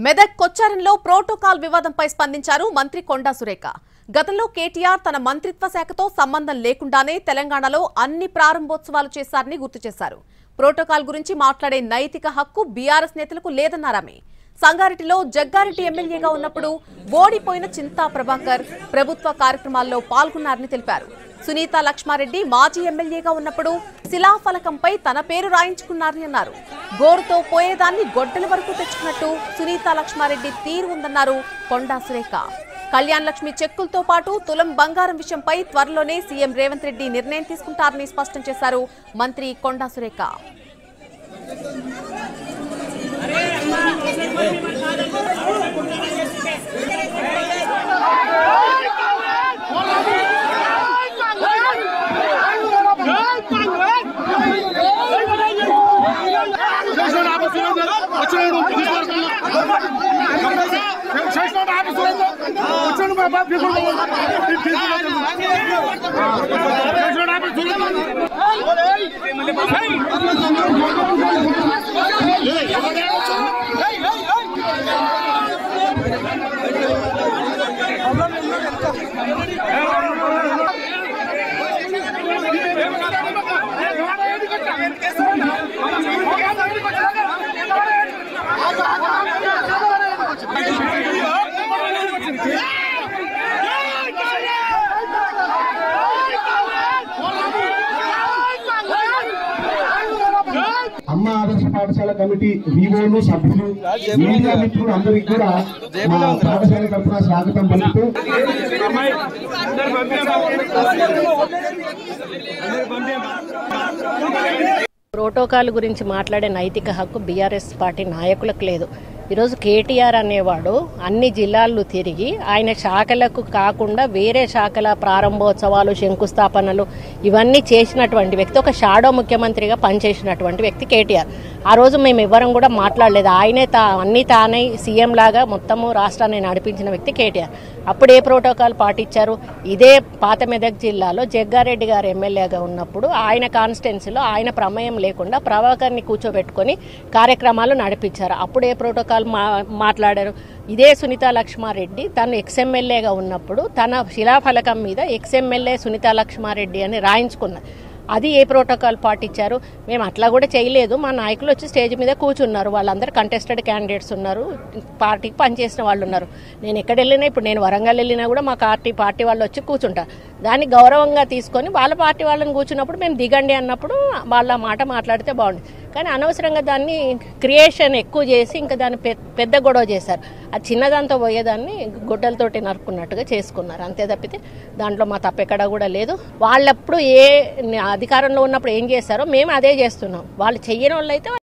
Medak కొచ్చారంలో protocol వివాదంపై స్పందించారు మంత్రి కొండా సురేఖ. గతంలో కేటీఆర్ తన మంత్రిత్వ శాఖతో సంబంధం లేకుండానే తెలంగాణలో అన్ని ప్రారంభోత్సవాలు చేశారని గుర్తు చేశారు. ప్రోటోకాల్ గురించి మాట్లాడే నైతిక హక్కు బీఆర్ఎస్ నేతలకు లేదన్నారామె. సంగారెడ్డిలో జగ్గారెడ్డి ఎమ్మెల్యేగా ఉన్నప్పుడు ఓడిపోయిన చింతా ప్రభాకర్ ప్రభుత్వ కార్యక్రమాల్లో పాల్గొన్నారని తెలిపారు. సునీతా లక్ష్మారెడ్డి మాజీ ఎమ్మెల్యేగా ఉన్నప్పుడు శిలాఫలకంపై తన పేరు రాయించుకున్నారని అన్నారు. గోరుతో పోయేదాన్ని గొడ్డల వరకు తెచ్చుకున్నట్టు సునీతా లక్ష్మారెడ్డి తీరు ఉందన్నారు కొండా సురేఖ. కళ్యాణ్ లక్ష్మి చెక్కులతో పాటు తులం బంగారం విషయంపై త్వరలోనే సీఎం రేవంత్ రెడ్డి నిర్ణయం తీసుకుంటారని స్పష్టం చేశారు మంత్రి కొండా సురేఖ. అమ్మ ఆదర్శ పాఠశాల కమిటీ వివోలు సభ్యులు మీడియా మిత్రులు అందరికీ కూడా మా పాఠశాల తరఫున స్వాగతం పలుకుతూ ప్రోటోకాల్ గురించి మాట్లాడే నైతిక హక్కు బీఆర్ఎస్ పార్టీ నాయకులకు లేదు. ఈరోజు కేటీఆర్ అనేవాడు అన్ని జిల్లాలు తిరిగి ఆయన శాఖలకు కాకుండా వేరే శాఖల ప్రారంభోత్సవాలు, శంకుస్థాపనలు ఇవన్నీ చేసినటువంటి వ్యక్తి, ఒక షాడో ముఖ్యమంత్రిగా పనిచేసినటువంటి వ్యక్తి కేటీఆర్. ఆ రోజు మేము ఎవరం కూడా మాట్లాడలేదు. ఆయనే అన్ని తానే సీఎం లాగా మొత్తము రాష్ట్రాన్ని నడిపించిన వ్యక్తి కేటీఆర్. అప్పుడు ఏ ప్రోటోకాల్ పాటించారు? ఇదే పాత మెదక్ జిల్లాలో జగ్గారెడ్డి గారు ఎమ్మెల్యేగా ఉన్నప్పుడు ఆయన కాన్స్టిట్యున్సీలో ఆయన ప్రమేయం లేకుండా ప్రభాకర్ని కూర్చోబెట్టుకొని కార్యక్రమాలు నడిపించారు. అప్పుడు ఏ ప్రోటోకాల్ మాట్లాడారు? ఇదే సునీతా లక్ష్మారెడ్డి తను ఎక్స్ఎమ్మెల్యేగా ఉన్నప్పుడు తన శిలాఫలకం మీద ఎక్స్ఎమ్మెల్యే సునీతా లక్ష్మారెడ్డి అని రాయించుకున్నారు. అది ఏ ప్రోటోకాల్ పాటించారు? మేము అట్లా కూడా చేయలేదు. మా నాయకులు వచ్చి స్టేజ్ మీద కూర్చున్నారు. వాళ్ళందరూ కంటెస్టెడ్ క్యాండిడేట్స్ ఉన్నారు, పార్టీకి పనిచేసిన వాళ్ళు ఉన్నారు. నేను ఎక్కడ వెళ్ళినా, ఇప్పుడు నేను వరంగల్ వెళ్ళినా కూడా మా పార్టీ వాళ్ళు వచ్చి కూర్చుంటారు. దాన్ని గౌరవంగా తీసుకొని వాళ్ళ పార్టీ వాళ్ళని కూర్చున్నప్పుడు మేము దిగండి అన్నప్పుడు వాళ్ళ మాట మాట్లాడితే బాగుంది. కానీ అనవసరంగా దాన్ని క్రియేషన్ ఎక్కువ చేసి ఇంకా దాన్ని పెద్ద గొడవ చేశారు. ఆ చిన్నదాంతో పోయేదాన్ని గొడ్డలతోటి నరుకున్నట్టుగా చేసుకున్నారు. అంతే తప్పితే దాంట్లో మా తప్పెక్కడా కూడా లేదు. వాళ్ళప్పుడు ఏ అధికారంలో ఉన్నప్పుడు ఏం చేస్తారో మేము అదే చేస్తున్నాం. వాళ్ళు చెయ్యని వాళ్ళు అయితే